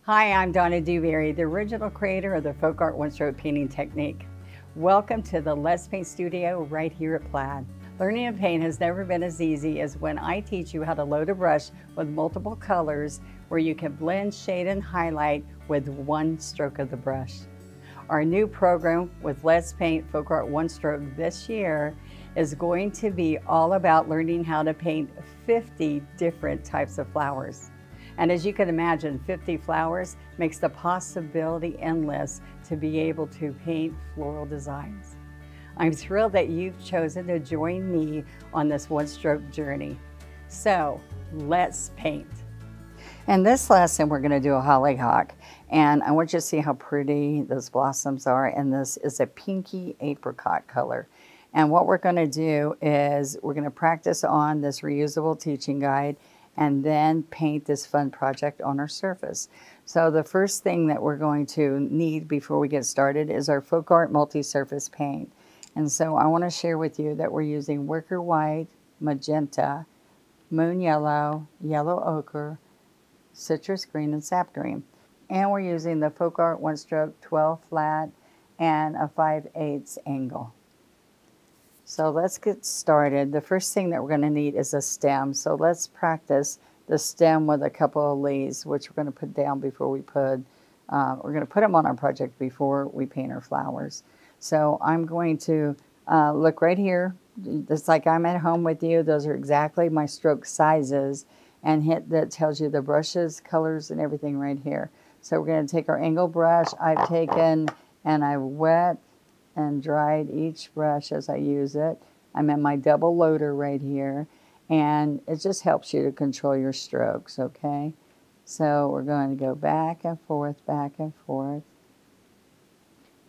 Hi, I'm Donna Dewberry, the original creator of the FolkArt one-stroke painting technique. Welcome to the Let's Paint studio right here at Plaid. Learning to paint has never been as easy as when I teach you how to load a brush with multiple colors where you can blend, shade, and highlight with one stroke of the brush. Our new program with Let's Paint FolkArt One Stroke this year is going to be all about learning how to paint 50 different types of flowers. And as you can imagine, 50 flowers makes the possibility endless to be able to paint floral designs. I'm thrilled that you've chosen to join me on this one-stroke journey. So let's paint. In this lesson, we're going to do a hollyhock. And I want you to see how pretty those blossoms are. And this is a pinky apricot color. And what we're going to do is we're going to practice on this reusable teaching guide and then paint this fun project on our surface. So the first thing that we're going to need before we get started is our FolkArt multi-surface paint. And so I want to share with you that we're using wicker white, magenta, moon yellow, yellow ochre, citrus green, and sap green. And we're using the FolkArt one stroke 12 flat and a 5/8 angle. So let's get started. The first thing that we're going to need is a stem. So let's practice the stem with a couple of leaves, which we're going to put down before we put, we're going to put them on our project before we paint our flowers. So I'm going to look right here. It's like I'm at home with you. Those are exactly my stroke sizes. And hit that tells you the brushes, colors, and everything right here. So we're going to take our angle brush. I've taken and I wet and dried each brush as I use it. I'm in my double loader right here, and it just helps you to control your strokes, okay? So we're going to go back and forth,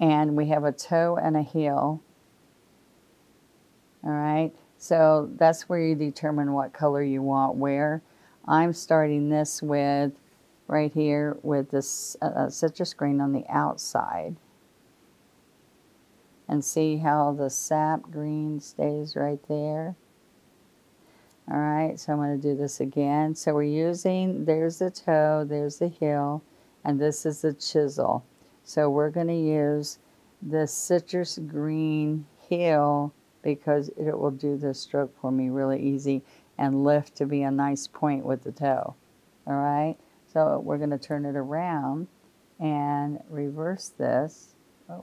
and we have a toe and a heel. All right, so that's where you determine what color you want where. I'm starting this with, right here, with this citrus green on the outside. And see how the sap green stays right there. All right, so I'm going to do this again. So we're using, there's the toe, there's the heel, and this is the chisel. So we're going to use the citrus green heel because it will do the stroke for me really easy and lift to be a nice point with the toe. All right, so we're going to turn it around and reverse this. Oh,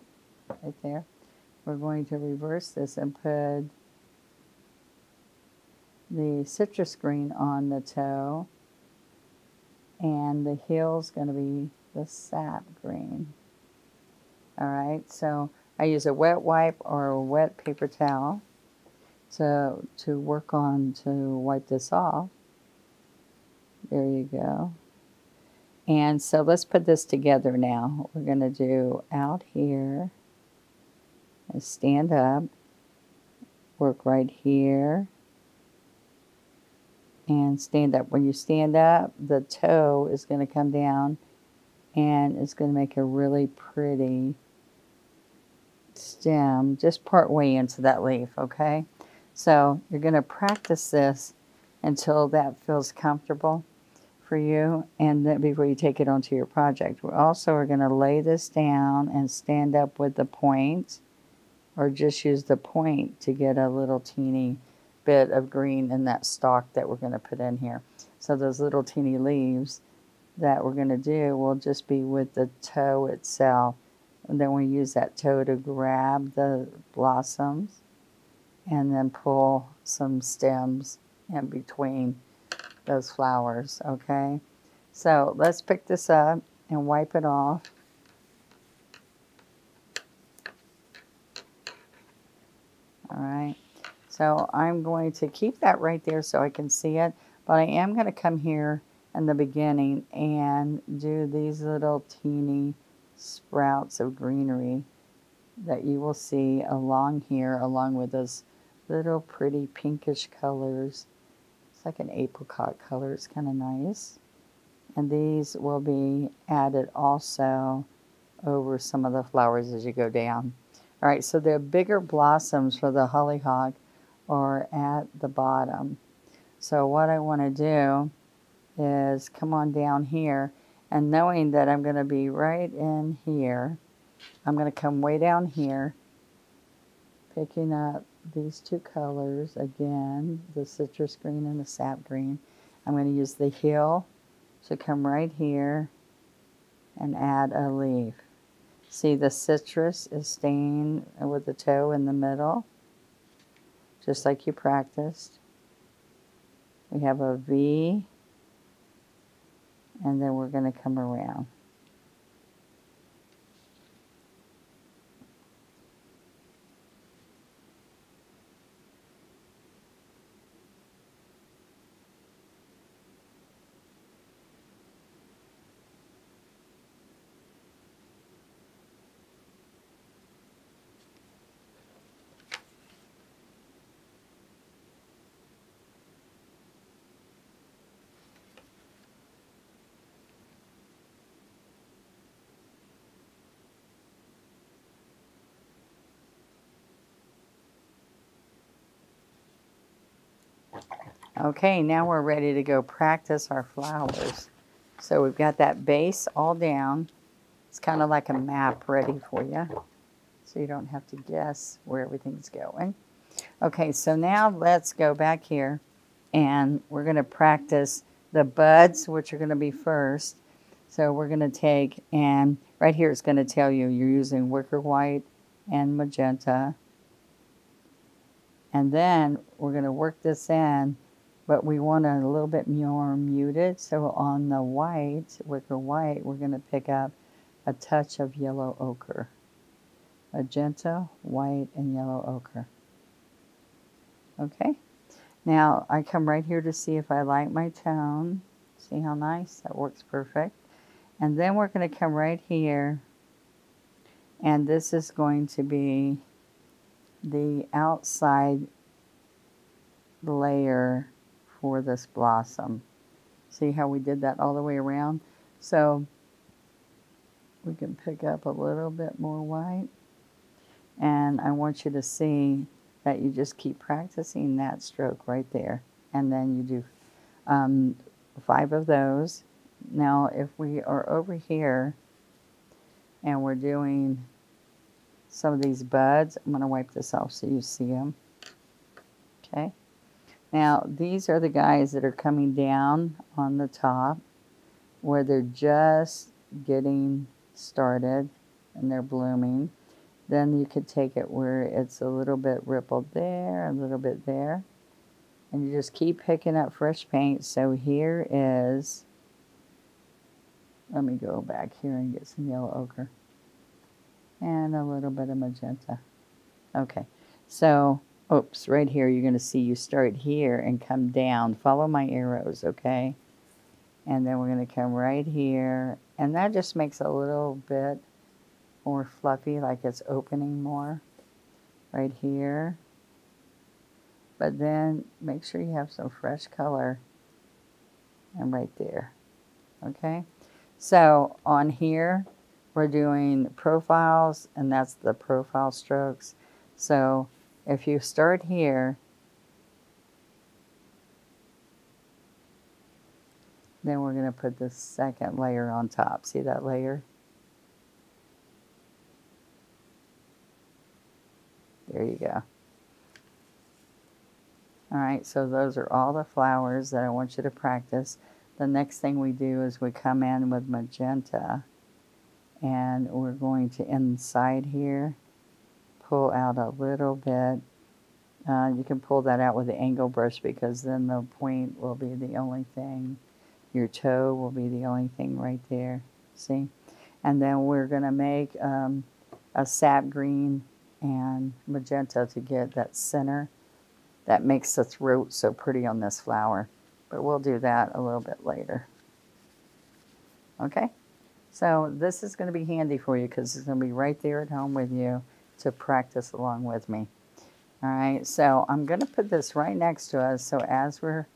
right there. We're going to reverse this and put the citrus green on the toe, and the heel's going to be the sap green. All right, so I use a wet wipe or a wet paper towel to work on to wipe this off. There you go. And so let's put this together now. We're going to do out here. Stand up, work right here, and stand up. When you stand up, the toe is going to come down, and it's going to make a really pretty stem, just part way into that leaf, okay? So you're going to practice this until that feels comfortable for you, and then before you take it onto your project. We also are going to lay this down and stand up with the point, or just use the point to get a little teeny bit of green in that stalk that we're going to put in here. So those little teeny leaves that we're going to do will just be with the toe itself. And then we use that toe to grab the blossoms and then pull some stems in between those flowers, okay? So let's pick this up and wipe it off. All right, so I'm going to keep that right there so I can see it, but I am going to come here in the beginning and do these little teeny sprouts of greenery that you will see along here, along with those little pretty pinkish colors. It's like an apricot color. It's kind of nice. And these will be added also over some of the flowers as you go down. All right, so the bigger blossoms for the hollyhock are at the bottom. So what I want to do is come on down here, And knowing that I'm going to be right in here, I'm going to come way down here, picking up these two colors again, the citrus green and the sap green. I'm going to use the heel to come right here and add a leaf. See, the citrus is staying with the toe in the middle, just like you practiced. We have a V, and then we're going to come around. Okay, now we're ready to go practice our flowers. So we've got that base all down. It's kind of like a map ready for you, so you don't have to guess where everything's going. Okay, so now let's go back here, and we're going to practice the buds, which are going to be first. So we're going to take, and right here it's going to tell you you're using wicker white and magenta. And then we're going to work this in, but we want it a little bit more muted. So on the white, wicker white, we're going to pick up a touch of yellow ochre. Magenta, white, and yellow ochre. Okay. Now I come right here to see if I like my tone. See how nice? That works perfect. And then we're going to come right here, and this is going to be the outside layer for this blossom. See how we did that all the way around? So we can pick up a little bit more white, and I want you to see that you just keep practicing that stroke right there, and then you do 5 of those. Now if we are over here and we're doing some of these buds, I'm going to wipe this off so you see them. Okay. Now, these are the guys that are coming down on the top where they're just getting started and they're blooming. Then you could take it where it's a little bit rippled there, a little bit there. And you just keep picking up fresh paint. So here is, let me go back here and get some yellow ochre. And a little bit of magenta. Okay, so oops, right here, you're going to see you start here and come down. Follow my arrows, okay? And then we're going to come right here. And that just makes it a little bit more fluffy, like it's opening more. Right here. But then make sure you have some fresh color. And right there. Okay? So on here, we're doing profiles, and that's the profile strokes. So if you start here, then we're going to put the second layer on top. See that layer? There you go. All right, so those are all the flowers that I want you to practice. The next thing we do is we come in with magenta, and we're going to inside here pull out a little bit. You can pull that out with the angle brush, because then the point will be the only thing. Your toe will be the only thing right there. See? And then we're going to make a sap green and magenta to get that center. That makes the throat so pretty on this flower. But we'll do that a little bit later. Okay? So this is going to be handy for you, because it's going to be right there at home with you to practice along with me. All right, so I'm going to put this right next to us, so as we're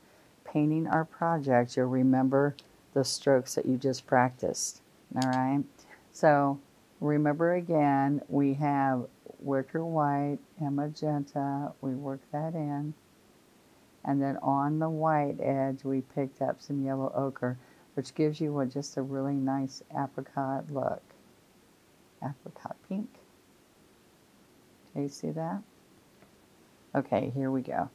painting our project, you'll remember the strokes that you just practiced. All right, so remember again, we have wicker white and magenta. We work that in. And then on the white edge, we picked up some yellow ochre. which gives you just a really nice apricot look. Apricot pink. Do you see that? Okay, here we go.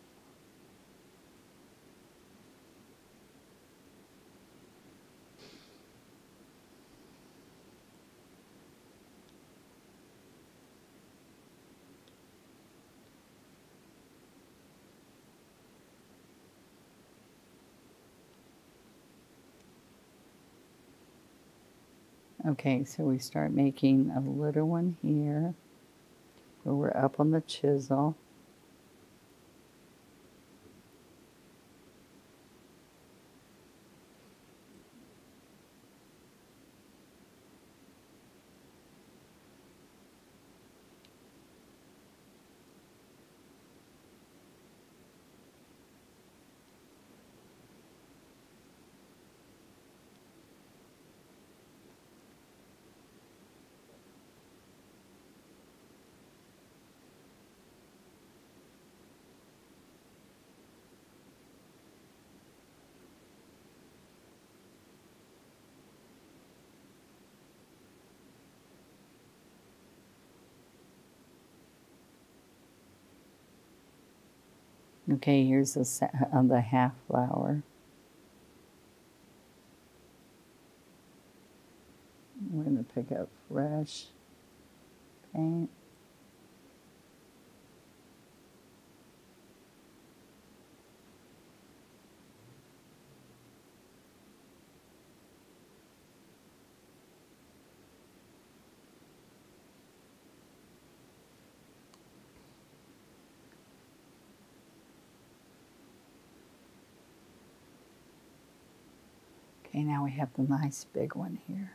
Okay, so we start making a little one here where we're up on the chisel. Okay, here's the half flower. We're going to pick up fresh paint. Okay, now we have the nice big one here.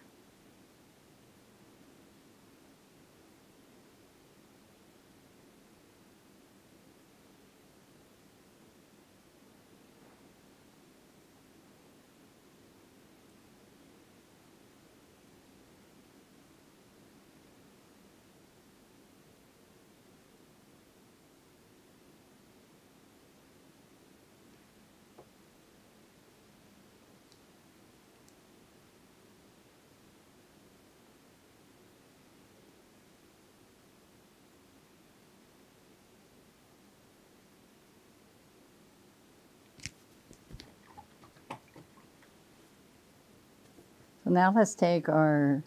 So now let's take our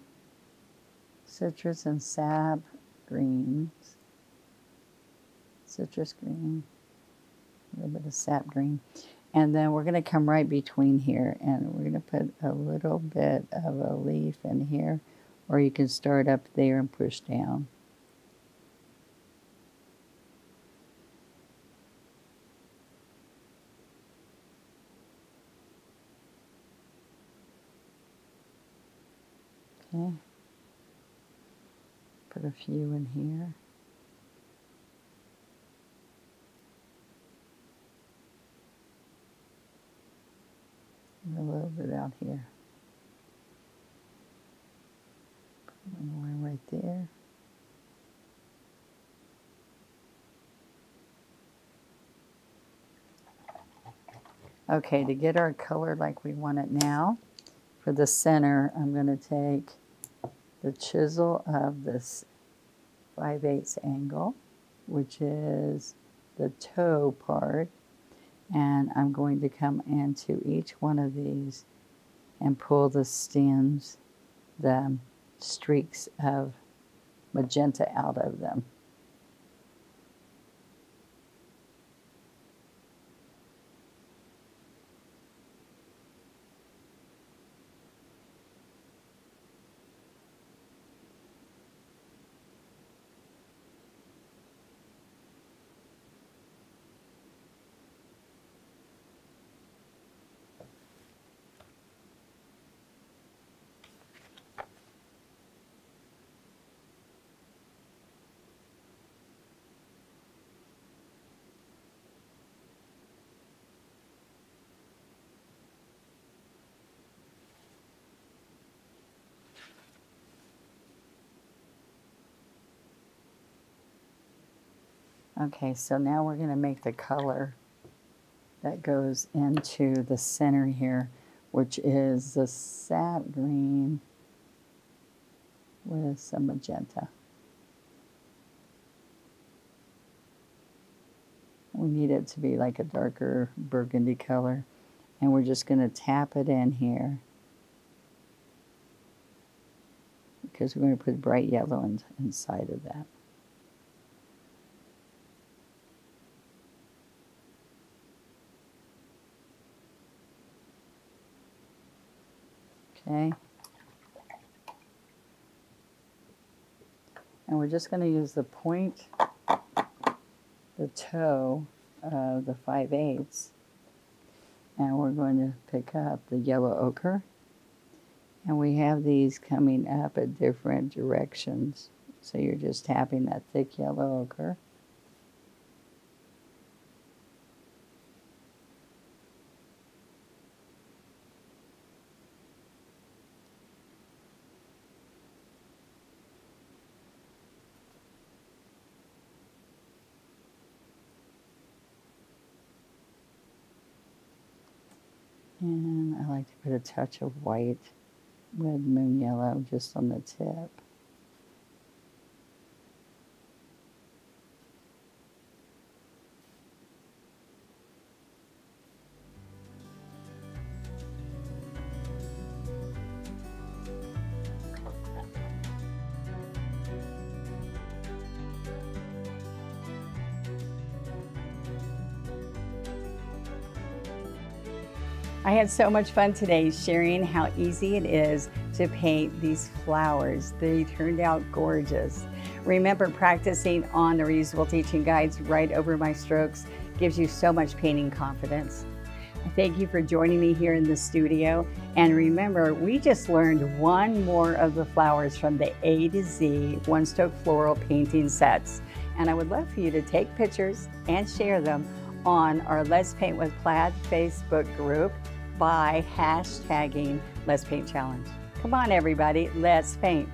citrus and sap greens, citrus green, a little bit of sap green, and then we're going to come right between here and we're going to put a little bit of a leaf in here, or you can start up there and push down. Okay, put a few in here. And a little bit out here. Put one right there. Okay, to get our color like we want it now, for the center, I'm going to take the chisel of this 5/8 angle, which is the toe part, and I'm going to come into each one of these and pull the stems, the streaks of magenta out of them. Okay, so now we're going to make the color that goes into the center here. which is the sap green with some magenta. We need it to be like a darker burgundy color, and we're just going to tap it in here because we're going to put bright yellow inside of that. Okay. And we're just going to use the point, the toe of the 5/8, and we're going to pick up the yellow ochre. And we have these coming up at different directions. So you're just tapping that thick yellow ochre. And I like to put a touch of white with moon yellow just on the tip. I had so much fun today sharing how easy it is to paint these flowers. They turned out gorgeous. Remember, practicing on the reusable teaching guides right over my strokes gives you so much painting confidence. Thank you for joining me here in the studio. And remember, we just learned one more of the flowers from the A to Z one-stroke floral painting sets. And I would love for you to take pictures and share them on our Let's Paint with Plaid Facebook group by hashtagging Let's Paint Challenge. Come on, everybody, let's paint.